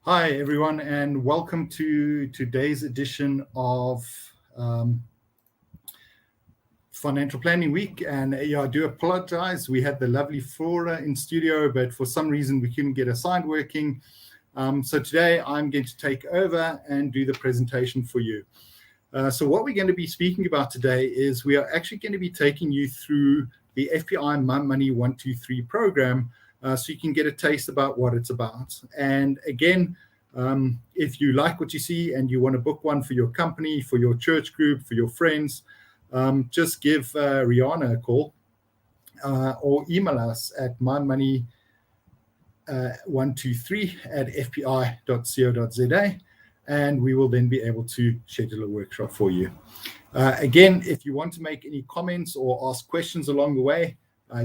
Hi, everyone, and welcome to today's edition of Financial Planning Week. And I do apologize. We had the lovely Flora in studio, but for some reason we couldn't get a sound working. So today I'm going to take over and do the presentation for you. So what we're going to be speaking about today is we are actually going to be taking you through the FPIMYMONEY123 program, so you can get a taste about what it's about. And again, if you like what you see and you want to book one for your company, for your church group, for your friends, just give Rihanna a call or email us at mymoney123@fpi.co.za, and we will then be able to schedule a workshop for you. Again, if you want to make any comments or ask questions along the way,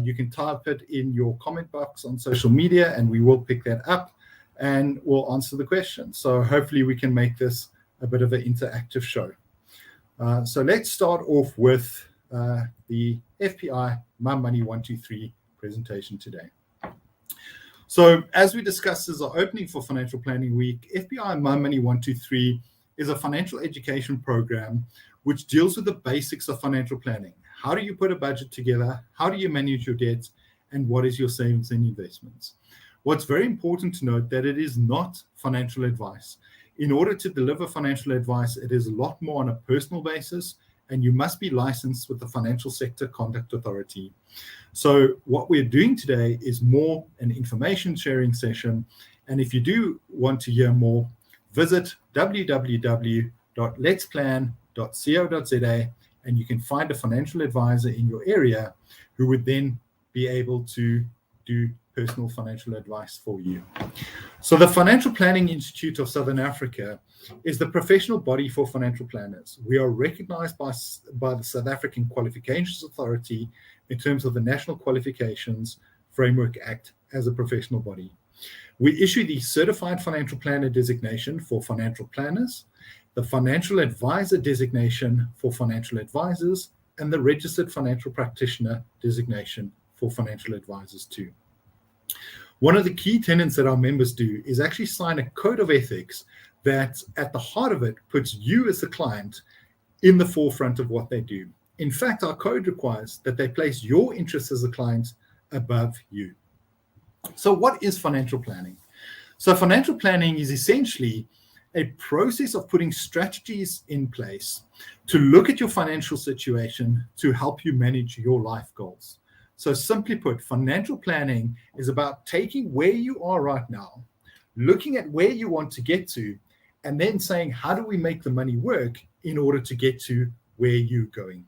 you can type it in your comment box on social media and we will pick that up and we'll answer the question. So hopefully we can make this a bit of an interactive show. So let's start off with the FPIMYMONEY123 presentation today. So as we discussed as our opening for Financial Planning Week, FPIMYMONEY123 is a financial education program which deals with the basics of financial planning. How do you put a budget together? How do you manage your debts? And what is your savings and investments? What's very important to note that it is not financial advice. In order to deliver financial advice, it is a lot more on a personal basis, and you must be licensed with the Financial Sector Conduct Authority. So what we're doing today is more an information sharing session. And if you do want to hear more, visit www.letsplan.co.za, and you can find a financial advisor in your area who would then be able to do personal financial advice for you. So the Financial Planning Institute of Southern Africa is the professional body for financial planners. We are recognized by the South African Qualifications Authority in terms of the National Qualifications Framework Act as a professional body. We issue the Certified Financial Planner designation for financial planners, the Financial Advisor designation for financial advisors, and the Registered Financial Practitioner designation for financial advisors too. One of the key tenets that our members do is actually sign a code of ethics that at the heart of it puts you as the client in the forefront of what they do. In fact, our code requires that they place your interests as a client above you. So what is financial planning? So financial planning is essentially a process of putting strategies in place to look at your financial situation to help you manage your life goals. So simply put, financial planning is about taking where you are right now, looking at where you want to get to, and then saying, how do we make the money work in order to get to where you're going?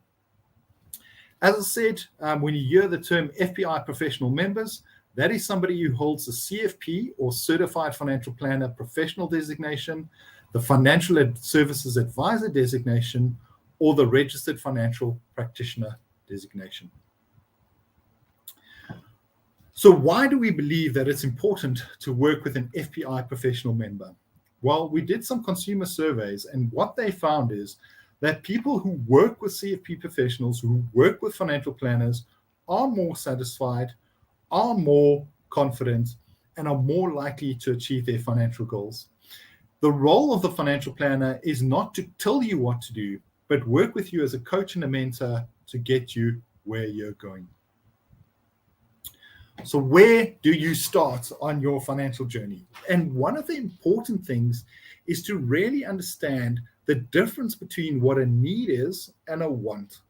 As I said, when you hear the term FPI professional members, that is somebody who holds the CFP or Certified Financial Planner professional designation, the Financial Services Advisor designation, or the Registered Financial Practitioner designation. So why do we believe that it's important to work with an FPI professional member? Well, we did some consumer surveys, and what they found is that people who work with CFP professionals, who work with financial planners, are more satisfied, are more confident, and are more likely to achieve their financial goals. The role of the financial planner is not to tell you what to do, but work with you as a coach and a mentor to get you where you're going. So where do you start on your financial journey? And one of the important things is to really understand the difference between what a need is and a want.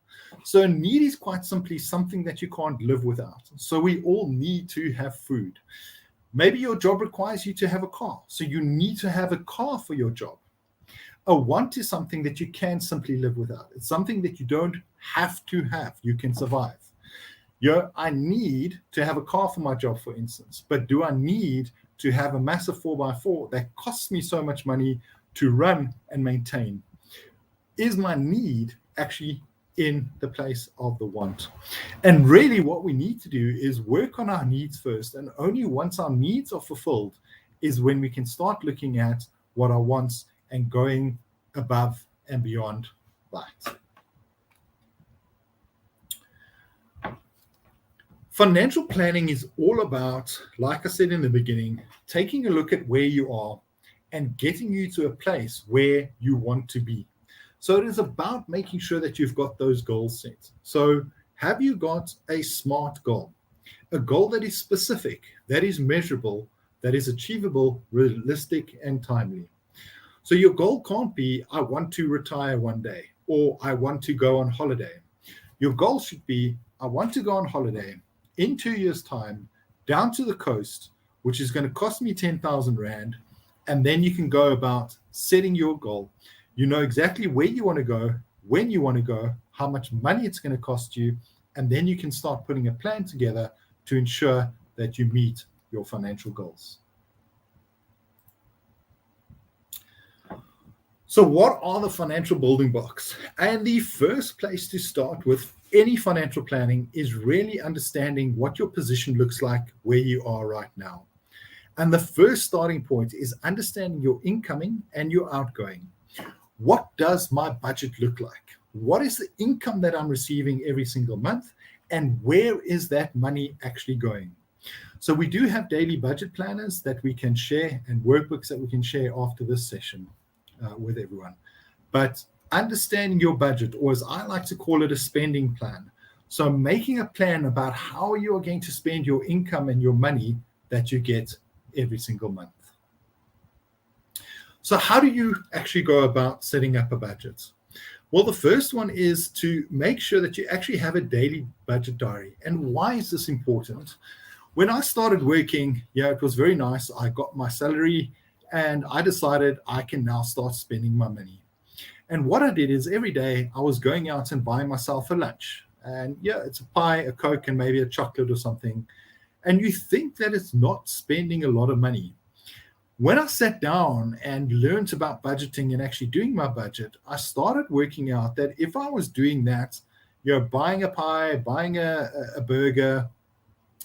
So a need is quite simply something that you can't live without. So we all need to have food. Maybe your job requires you to have a car, so you need to have a car for your job. A want is something that you can simply live without. It's something that you don't have to have. You can survive. I need to have a car for my job, for instance, but do I need to have a massive 4x4 that costs me so much money to run and maintain? Is my need actually in the place of the want? And really what we need to do is work on our needs first, and only once our needs are fulfilled is when we can start looking at what our wants and going above and beyond that. Financial planning is all about, like I said in the beginning, taking a look at where you are and getting you to a place where you want to be. So it is about making sure that you've got those goals set. So have you got a SMART goal? A goal that is specific, that is measurable, that is achievable, realistic, and timely. So your goal can't be, I want to retire one day, or I want to go on holiday. Your goal should be, I want to go on holiday in 2 years' time down to the coast, which is going to cost me 10,000 Rand. And then you can go about setting your goal. You know exactly where you want to go, when you want to go, how much money it's going to cost you. And then you can start putting a plan together to ensure that you meet your financial goals. So what are the financial building blocks? And the first place to start with any financial planning is really understanding what your position looks like where you are right now. And the first starting point is understanding your incoming and your outgoing. What does my budget look like? What is the income that I'm receiving every single month? And where is that money actually going? So we do have daily budget planners that we can share and workbooks that we can share after this session with everyone. But understanding your budget, or as I like to call it, a spending plan. So making a plan about how you are going to spend your income and your money that you get every single month. So how do you actually go about setting up a budget? Well, the first one is to make sure that you actually have a daily budget diary. And why is this important? When I started working, it was very nice. I got my salary and I decided I can now start spending my money. And what I did is every day I was going out and buying myself a lunch. And it's a pie, a Coke, and maybe a chocolate or something. And you think that it's not spending a lot of money. When I sat down and learned about budgeting and actually doing my budget, I started working out that if I was doing that, buying a pie, buying a burger,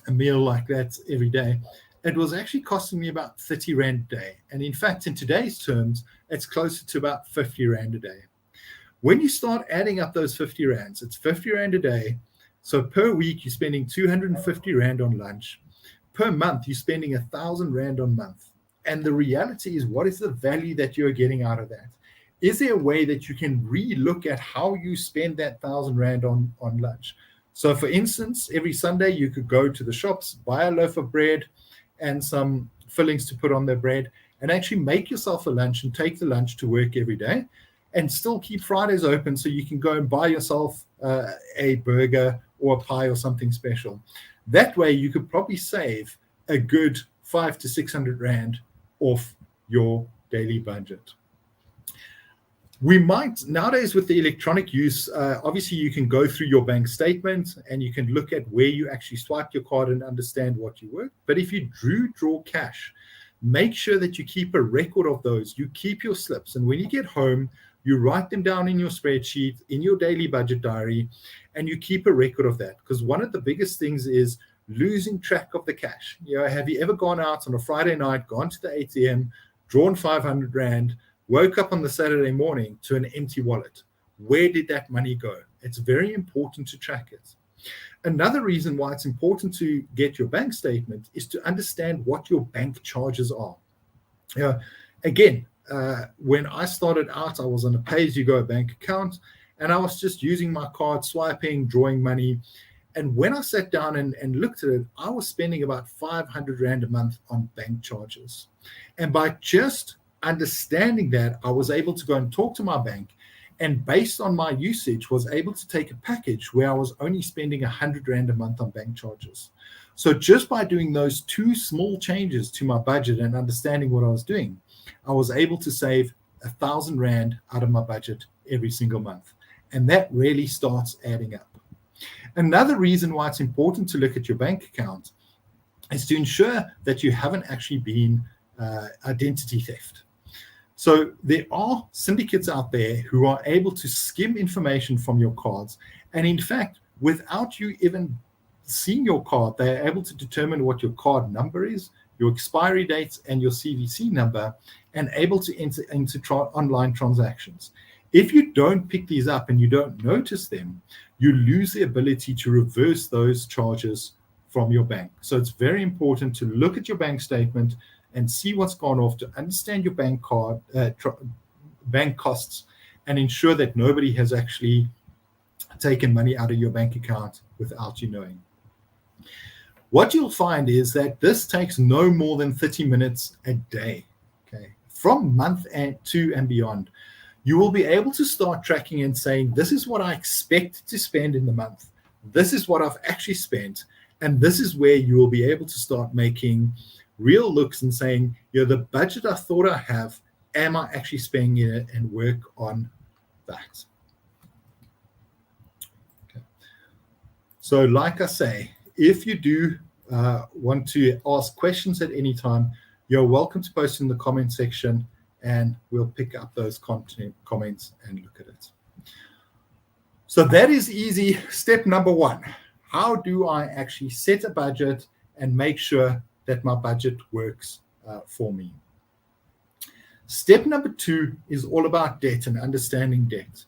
a meal like that every day, it was actually costing me about 30 Rand a day. And in fact, in today's terms, it's closer to about 50 Rand a day. When you start adding up those 50 Rands, it's 50 Rand a day. So per week, you're spending 250 Rand on lunch. Per month, you're spending 1,000 Rand on month. And the reality is, what is the value that you're getting out of that? Is there a way that you can re-look at how you spend that 1,000 Rand on lunch? So for instance, every Sunday, you could go to the shops, buy a loaf of bread and some fillings to put on their bread, and actually make yourself a lunch and take the lunch to work every day, and still keep Fridays open so you can go and buy yourself a burger or a pie or something special. That way, you could probably save a good 500 to 600 Rand off your daily budget. We might, nowadays with the electronic use, obviously you can go through your bank statement and you can look at where you actually swipe your card and understand what you work. But if you draw cash, make sure that you keep a record of those. You keep your slips. And when you get home, you write them down in your spreadsheet, in your daily budget diary, and you keep a record of that. Because one of the biggest things is losing track of the cash. Have you ever gone out on a Friday night, gone to the ATM, drawn 500 Rand, woke up on the Saturday morning to an empty wallet? Where did that money go? It's very important to track it. Another reason why it's important to get your bank statement is to understand what your bank charges are. Again, when I started out, I was on a pay-as-you-go bank account, and I was just using my card, swiping, drawing money. And when I sat down and looked at it, I was spending about 500 Rand a month on bank charges. And by just understanding that, I was able to go and talk to my bank, and based on my usage, was able to take a package where I was only spending 100 Rand a month on bank charges. So just by doing those two small changes to my budget and understanding what I was doing, I was able to save 1,000 Rand out of my budget every single month. And that really starts adding up. Another reason why it's important to look at your bank account is to ensure that you haven't actually been identity theft. So there are syndicates out there who are able to skim information from your cards. And in fact, without you even seeing your card, they are able to determine what your card number is, your expiry dates, and your CVC number, and able to enter into online transactions. If you don't pick these up and you don't notice them, you lose the ability to reverse those charges from your bank. So it's very important to look at your bank statement and see what's gone off, to understand your bank costs, and ensure that nobody has actually taken money out of your bank account without you knowing. What you'll find is that this takes no more than 30 minutes a day. Okay, from month 2 and beyond, you will be able to start tracking and saying, this is what I expect to spend in the month. This is what I've actually spent. And this is where you will be able to start making real looks and saying, the budget I thought I have, am I actually spending it, and work on that. Okay. So like I say, if you do want to ask questions at any time, you're welcome to post in the comment section, and we'll pick up those comments and look at it. So that is easy. Step number 1. How do I actually set a budget and make sure that my budget works for me? Step number 2 is all about debt and understanding debt.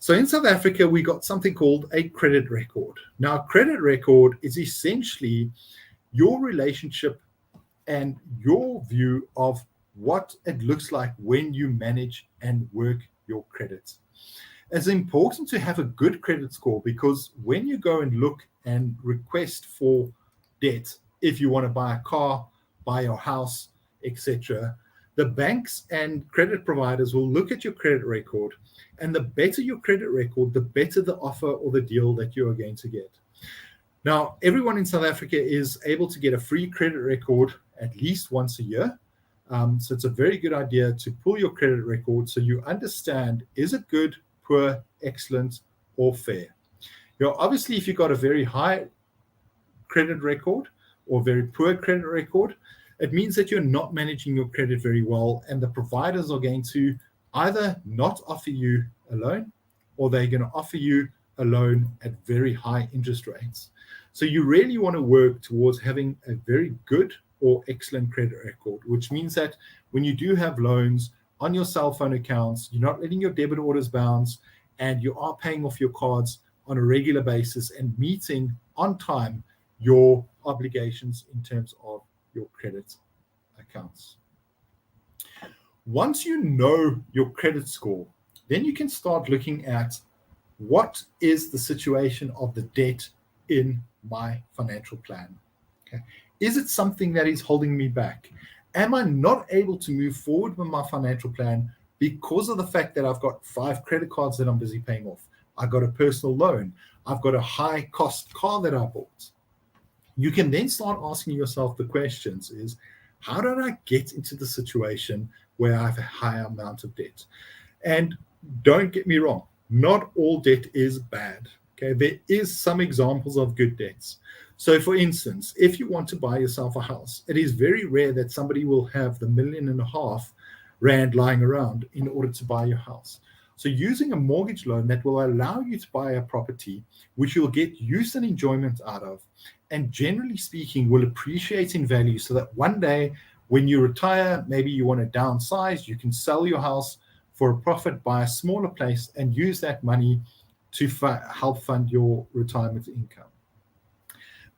So in South Africa, we got something called a credit record. Now, a credit record is essentially your relationship and your view of what it looks like when you manage and work your credits. It's important to have a good credit score, because when you go and look and request for debt, if you want to buy a car, buy your house, etc., the banks and credit providers will look at your credit record, and the better your credit record, the better the offer or the deal that you are going to get. Now, everyone in South Africa is able to get a free credit record at least once a year. So it's a very good idea to pull your credit record so you understand, is it good, poor, excellent, or fair? Obviously, if you've got a very high credit record or very poor credit record, it means that you're not managing your credit very well, and the providers are going to either not offer you a loan, or they're going to offer you a loan at very high interest rates. So you really want to work towards having a very good or excellent credit record, which means that when you do have loans on your cell phone accounts, you're not letting your debit orders bounce, and you are paying off your cards on a regular basis and meeting on time your obligations in terms of your credit accounts. Once you know your credit score, then you can start looking at, what is the situation of the debt in my financial plan? Okay. Is it something that is holding me back? Am I not able to move forward with my financial plan because of the fact that I've got 5 credit cards that I'm busy paying off? I've got a personal loan. I've got a high cost car that I bought. You can then start asking yourself the questions is, how did I get into the situation where I have a high amount of debt? And don't get me wrong, not all debt is bad. Okay, there is some examples of good debts. So for instance, if you want to buy yourself a house, it is very rare that somebody will have the R1.5 million lying around in order to buy your house. So using a mortgage loan that will allow you to buy a property, which you'll get use and enjoyment out of, and generally speaking will appreciate in value, so that one day when you retire, maybe you want to downsize, you can sell your house for a profit, buy a smaller place, and use that money to help fund your retirement income.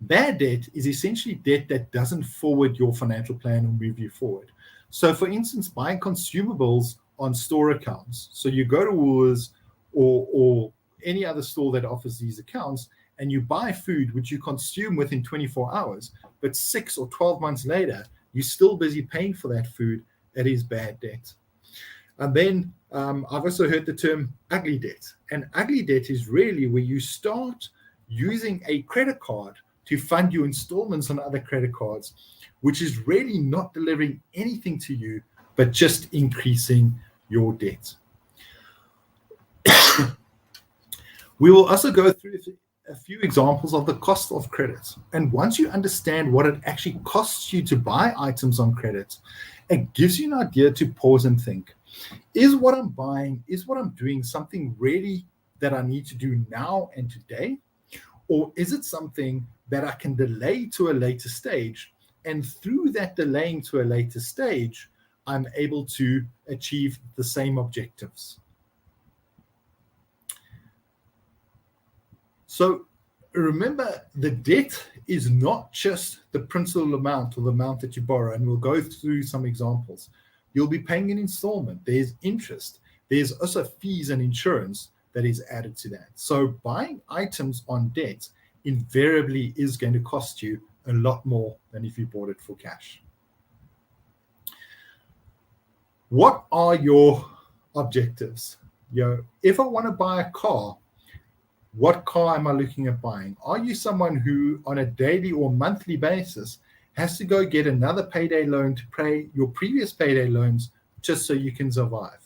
Bad debt is essentially debt that doesn't forward your financial plan or move you forward. So for instance, buying consumables on store accounts. So you go to Woolworths or any other store that offers these accounts, and you buy food which you consume within 24 hours, but 6 or 12 months later, you're still busy paying for that food. That is bad debt. And then I've also heard the term ugly debt. And ugly debt is really where you start using a credit card to fund your installments on other credit cards, which is really not delivering anything to you, but just increasing your debt. We will also go through a few examples of the cost of credit. And once you understand what it actually costs you to buy items on credit, it gives you an idea to pause and think, is what I'm buying, is what I'm doing something really that I need to do now and today? Or is it something that I can delay to a later stage? And through that delaying to a later stage, I'm able to achieve the same objectives. So remember, the debt is not just the principal amount or the amount that you borrow, and we'll go through some examples. You'll be paying an installment. There's interest. There's also fees and insurance that is added to that. So buying items on debt invariably is going to cost you a lot more than if you bought it for cash. What are your objectives? If I want to buy a car, what car am I looking at buying? Are you someone who on a daily or monthly basis has to go get another payday loan to pay your previous payday loans just so you can survive?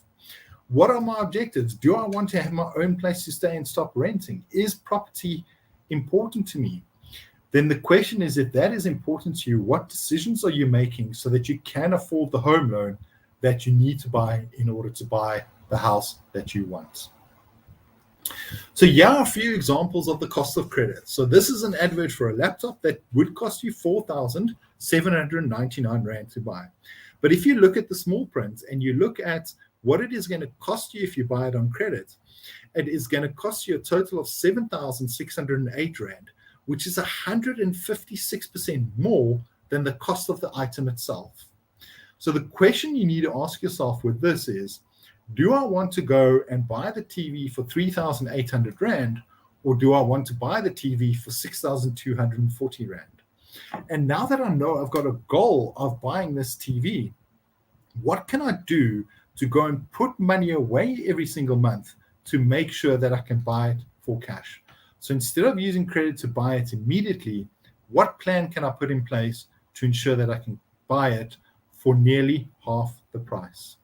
What are my objectives? Do I want to have my own place to stay and stop renting? Is property important to me? Then the question is, if that is important to you, what decisions are you making so that you can afford the home loan that you need to buy in order to buy the house that you want? So here are a few examples of the cost of credit. So this is an advert for a laptop that would cost you 4,799 Rand to buy. But if you look at the small print and you look at what it is going to cost you if you buy it on credit, it is going to cost you a total of 7,608 Rand, which is 156% more than the cost of the item itself. So the question you need to ask yourself with this is, do I want to go and buy the TV for 3,800 Rand, or do I want to buy the TV for 6,240 Rand? And now that I know I've got a goal of buying this TV, what can I do to go and put money away every single month to make sure that I can buy it for cash? So instead of using credit to buy it immediately, what plan can I put in place to ensure that I can buy it for nearly half the price?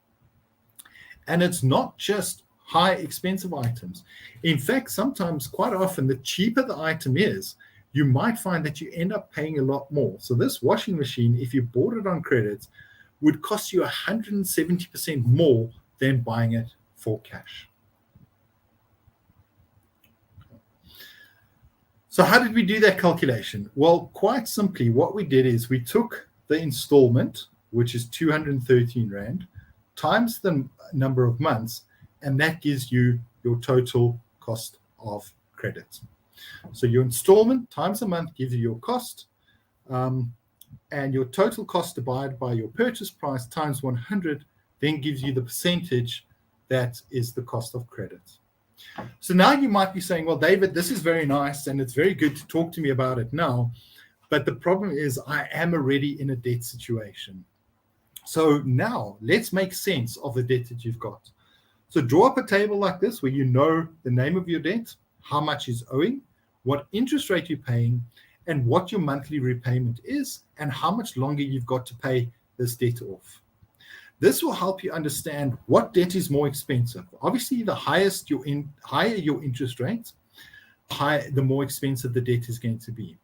And it's not just high expensive items. In fact, sometimes, quite often, the cheaper the item is, you might find that you end up paying a lot more. So this washing machine, if you bought it on credit, would cost you 170% more than buying it for cash. So how did we do that calculation? Well, quite simply, what we did is we took the installment, which is 213 Rand, times the number of months, and that gives you your total cost of credit. So your installment times the month gives you your cost, and your total cost divided by your purchase price times 100 then gives you the percentage that is the cost of credit. So now you might be saying, well, David, this is very nice and it's very good to talk to me about it now, but the problem is I am already in a debt situation. So now let's make sense of the debt that you've got. So draw up a table like this where you know the name of your debt, how much is owing, what interest rate you're paying, and what your monthly repayment is, and how much longer you've got to pay this debt off. This will help you understand what debt is more expensive. Obviously, the higher your interest rate, the more expensive the debt is going to be.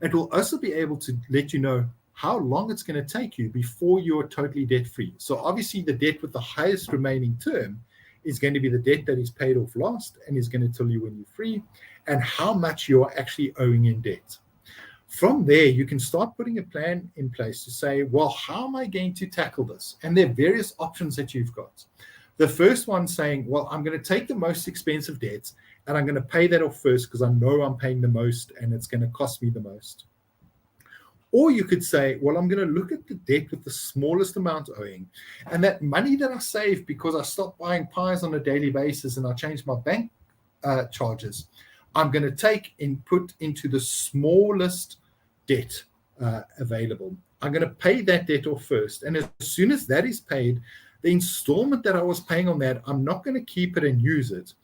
It will also be able to let you know how long it's going to take you before you're totally debt-free. So obviously, the debt with the highest remaining term is going to be the debt that is paid off last and is going to tell you when you're free and how much you're actually owing in debt. From there, you can start putting a plan in place to say, well, how am I going to tackle this? And there are various options that you've got. The first one saying, well, I'm going to take the most expensive debts and I'm going to pay that off first because I know I'm paying the most and it's going to cost me the most. Or you could say, well, I'm going to look at the debt with the smallest amount owing. And that money that I save because I stopped buying pies on a daily basis and I changed my bank charges, I'm going to take and put into the smallest debt available. I'm going to pay that debt off first. And as soon as that is paid, the installment that I was paying on that, I'm not going to keep it and use it.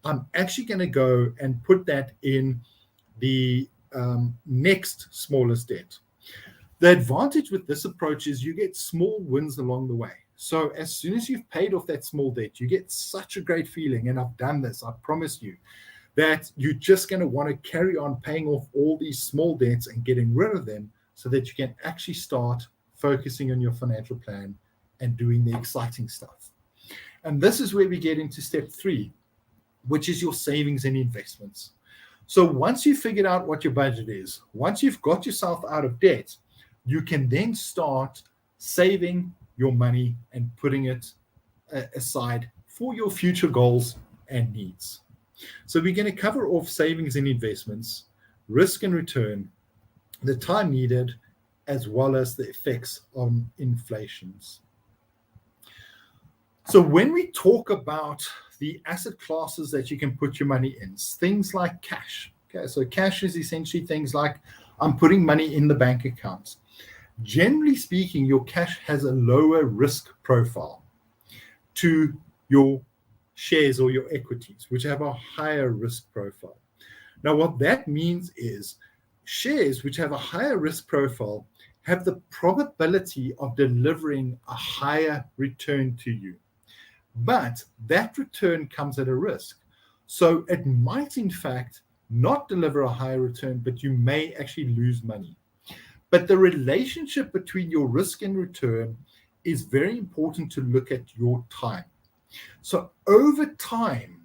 I'm actually going to go and put that in the next smallest debt. The advantage with this approach is you get small wins along the way. So as soon as you've paid off that small debt, you get such a great feeling. And I've done this, I promise you, that you're just going to want to carry on paying off all these small debts and getting rid of them so that you can actually start focusing on your financial plan and doing the exciting stuff. And this is where we get into step 3, which is your savings and investments. So once you've figured out what your budget is, once you've got yourself out of debt, you can then start saving your money and putting it aside for your future goals and needs. So we're going to cover off savings and investments. risk and return, the time needed, as well as the effects on inflations. So when we talk about the asset classes that you can put your money in, things like cash. Okay, so cash is essentially things like I'm putting money in the bank accounts. Generally speaking, your cash has a lower risk profile to your shares or your equities, which have a higher risk profile. Now, what that means is shares which have a higher risk profile have the probability of delivering a higher return to you. But that return comes at a risk. So it might, in fact, not deliver a higher return, but you may actually lose money. But the relationship between your risk and return is very important to look at your time. So over time,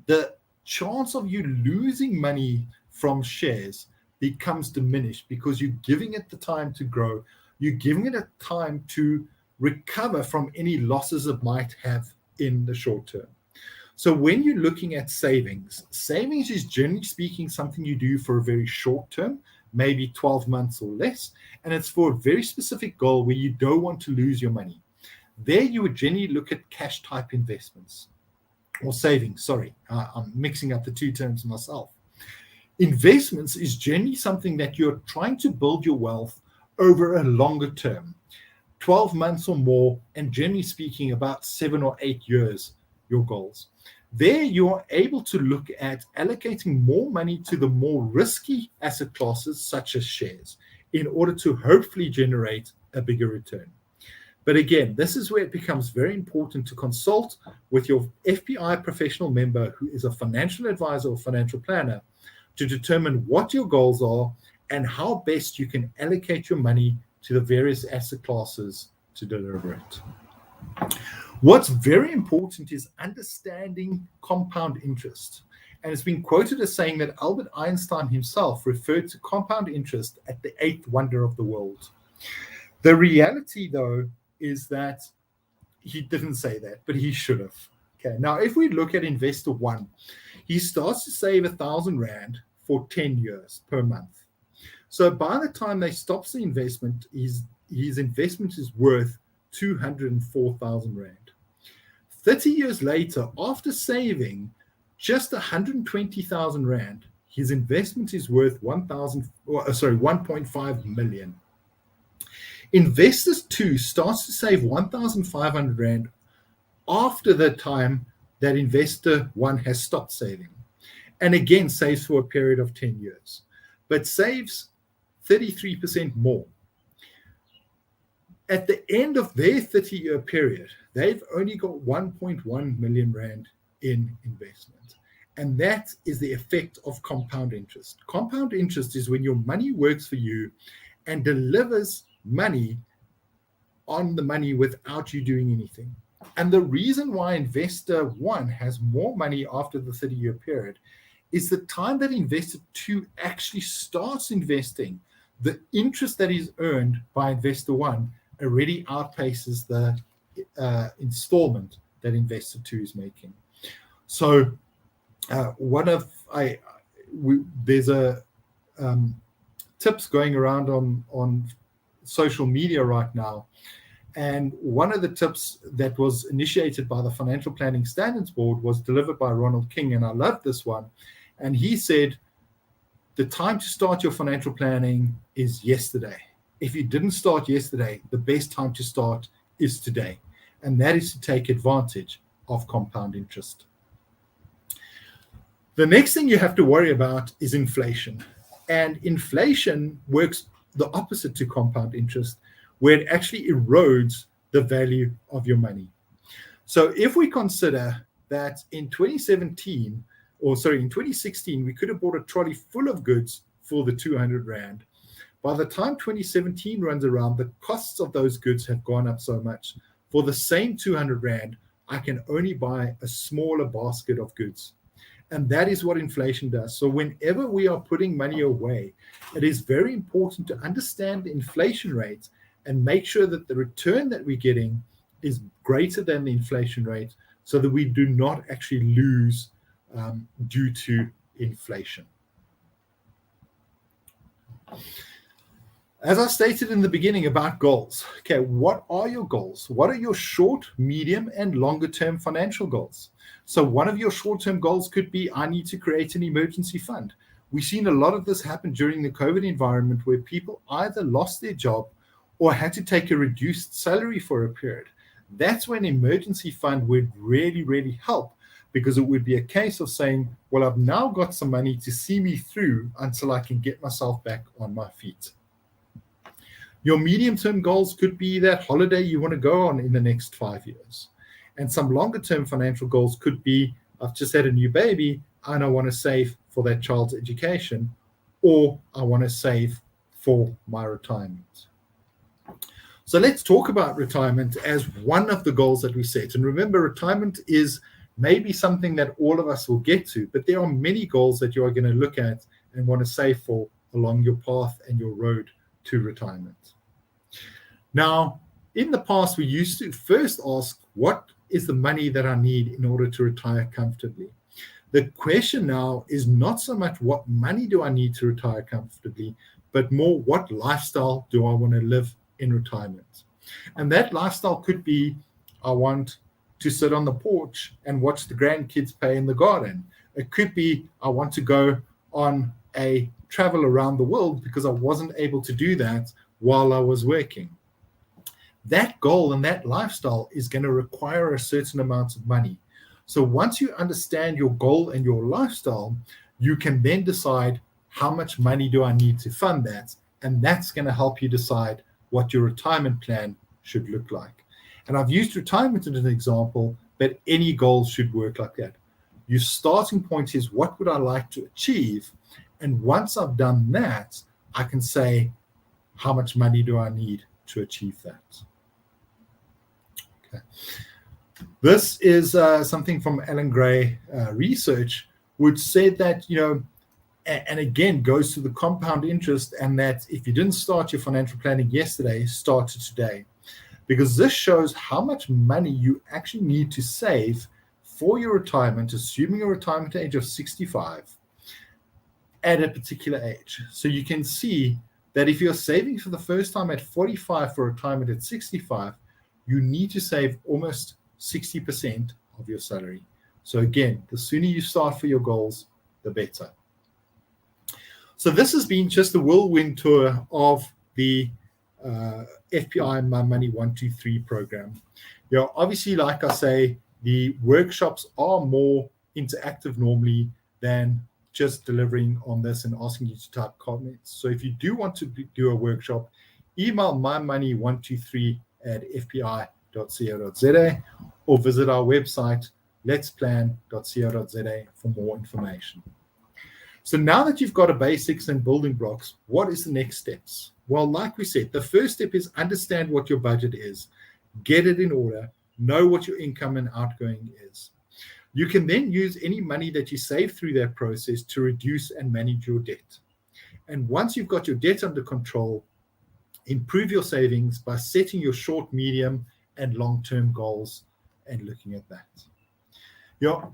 the chance of you losing money from shares becomes diminished because you're giving it the time to grow. You're giving it a time to recover from any losses it might have in the short term. So when you're looking at savings is generally speaking something you do for a very short term, maybe 12 months or less, and it's for a very specific goal where you don't want to lose your money. There you would generally look at cash type investments or savings. I'm mixing up the two terms myself. Investments is generally something that you're trying to build your wealth over a longer term, 12 months or more, and generally speaking, about 7 or 8 years, your goals. There you are able to look at allocating more money to the more risky asset classes, such as shares, in order to hopefully generate a bigger return. But again, this is where it becomes very important to consult with your FPI professional member who is a financial advisor or financial planner to determine what your goals are and how best you can allocate your money to the various asset classes to deliver it. What's very important is understanding compound interest. And it's been quoted as saying that Albert Einstein himself referred to compound interest as the 8th wonder of the world. The reality, though, is that he didn't say that, but he should have. Okay. Now, if we look at Investor One, he starts to save 1,000 Rand for 10 years per month. So by the time they stops the investment, his investment is worth 204,000 Rand. 30 years later, after saving just 120,000 Rand, his investment is worth 1.5 million. Investors 2 starts to save 1,500 Rand after the time that Investor 1 has stopped saving, and again saves for a period of 10 years, but saves 33% more. At the end of their 30-year period, they've only got 1.1 million Rand in investment. And that is the effect of compound interest. Compound interest is when your money works for you and delivers money on the money without you doing anything. And the reason why Investor 1 has more money after the 30-year period is the time that Investor 2 actually starts investing, the interest that is earned by Investor 1 already outpaces the installment that Investor 2 is making. So there's a tips going around on social media right now, and one of the tips that was initiated by the Financial Planning Standards Board was delivered by Ronald King, and I love this one. And he said, the time to start your financial planning is yesterday. If you didn't start yesterday, the best time to start is today. And that is to take advantage of compound interest. The next thing you have to worry about is inflation. And inflation works the opposite to compound interest, where it actually erodes the value of your money. So if we consider that in 2016, we could have bought a trolley full of goods for the 200 Rand. By the time 2017 runs around, the costs of those goods have gone up so much. For the same 200 Rand, I can only buy a smaller basket of goods. And that is what inflation does. So whenever we are putting money away, it is very important to understand the inflation rate and make sure that the return that we're getting is greater than the inflation rate so that we do not actually lose due to inflation. As I stated in the beginning about goals, okay, what are your goals? What are your short, medium, and longer term financial goals? So one of your short-term goals could be, I need to create an emergency fund. We've seen a lot of this happen during the COVID environment where people either lost their job or had to take a reduced salary for a period. That's when emergency fund would really, really help, because it would be a case of saying, well, I've now got some money to see me through until I can get myself back on my feet. Your medium-term goals could be that holiday you want to go on in the next 5 years. And some longer-term financial goals could be, I've just had a new baby and I want to save for that child's education, or I want to save for my retirement. So let's talk about retirement as one of the goals that we set. And remember, retirement is maybe something that all of us will get to, but there are many goals that you are going to look at and want to save for along your path and your road to retirement. Now, in the past, we used to first ask, what is the money that I need in order to retire comfortably? The question now is not so much what money do I need to retire comfortably, but more what lifestyle do I want to live in retirement? And that lifestyle could be, I want to sit on the porch and watch the grandkids play in the garden. It could be, I want to go on a travel around the world because I wasn't able to do that while I was working. That goal and that lifestyle is going to require a certain amount of money. So once you understand your goal and your lifestyle, you can then decide how much money do I need to fund that? And that's going to help you decide what your retirement plan should look like. And I've used retirement as an example, but any goal should work like that. Your starting point is, what would I like to achieve? And once I've done that, I can say, how much money do I need to achieve that? Okay. This is something from Alan Gray research, which said that, and again goes to the compound interest, and that if you didn't start your financial planning yesterday, start it today. Because this shows how much money you actually need to save for your retirement, assuming a retirement age of 65 at a particular age. So you can see that if you're saving for the first time at 45 for retirement at 65, you need to save almost 60% of your salary. So again, the sooner you start for your goals, the better. So this has been just a whirlwind tour of the FPIMYMONEY123 program. Obviously, like I say, the workshops are more interactive normally than just delivering on this and asking you to type comments. So if you do want to do a workshop, email mymoney123@fpi.co.za or visit our website, letsplan.co.za, for more information. So now that you've got a basics and building blocks, what is the next steps? Well, like we said, the first step is understand what your budget is, get it in order, know what your income and outgoing is. You can then use any money that you save through that process to reduce and manage your debt. And once you've got your debt under control, improve your savings by setting your short, medium, and long-term goals and looking at that.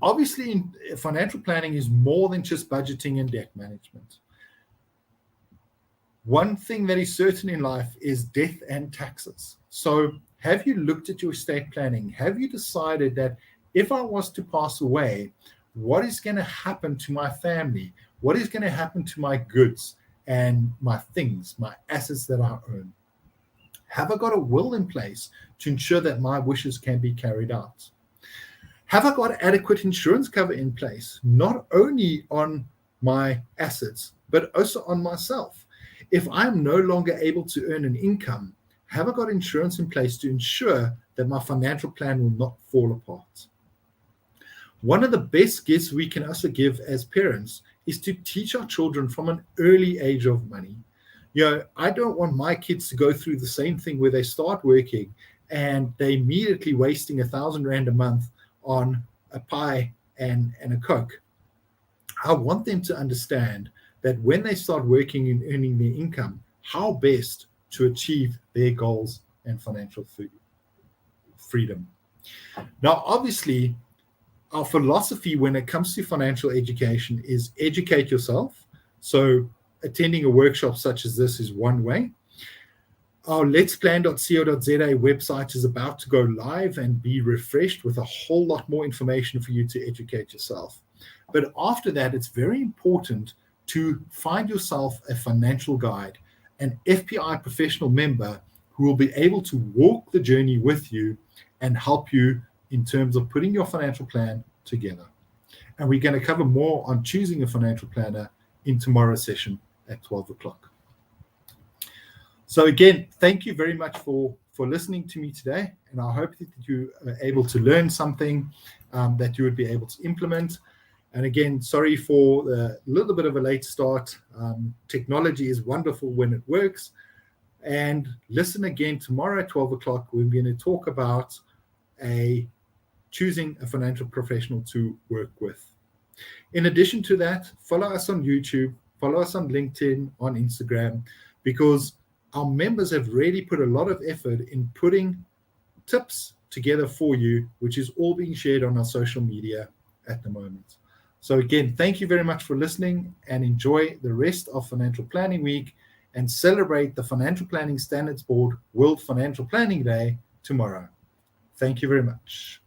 Obviously, financial planning is more than just budgeting and debt management. One thing that is certain in life is death and taxes. So have you looked at your estate planning? Have you decided that if I was to pass away, what is going to happen to my family? What is going to happen to my goods and my things, my assets that I own? Have I got a will in place to ensure that my wishes can be carried out? Have I got adequate insurance cover in place, not only on my assets, but also on myself? If I'm no longer able to earn an income, have I got insurance in place to ensure that my financial plan will not fall apart? One of the best gifts we can also give as parents is to teach our children from an early age of money. I don't want my kids to go through the same thing where they start working and they immediately wasting 1,000 Rand a month on a pie and a Coke. I want them to understand that when they start working and earning their income, how best to achieve their goals and financial freedom. Now, obviously, our philosophy when it comes to financial education is educate yourself. So attending a workshop such as this is one way. Our letsplan.co.za website is about to go live and be refreshed with a whole lot more information for you to educate yourself. But after that, it's very important to find yourself a financial guide, an FPI professional member who will be able to walk the journey with you and help you in terms of putting your financial plan together. And we're going to cover more on choosing a financial planner in tomorrow's session at 12 o'clock. So again, thank you very much for listening to me today. And I hope that you are able to learn something that you would be able to implement. And again, sorry for a little bit of a late start. Technology is wonderful when it works. And listen again tomorrow at 12 o'clock. We're going to talk about choosing a financial professional to work with. In addition to that, follow us on YouTube, follow us on LinkedIn, on Instagram, because our members have really put a lot of effort in putting tips together for you, which is all being shared on our social media at the moment. So again, thank you very much for listening, and enjoy the rest of Financial Planning Week, and celebrate the Financial Planning Standards Board World Financial Planning Day tomorrow. Thank you very much.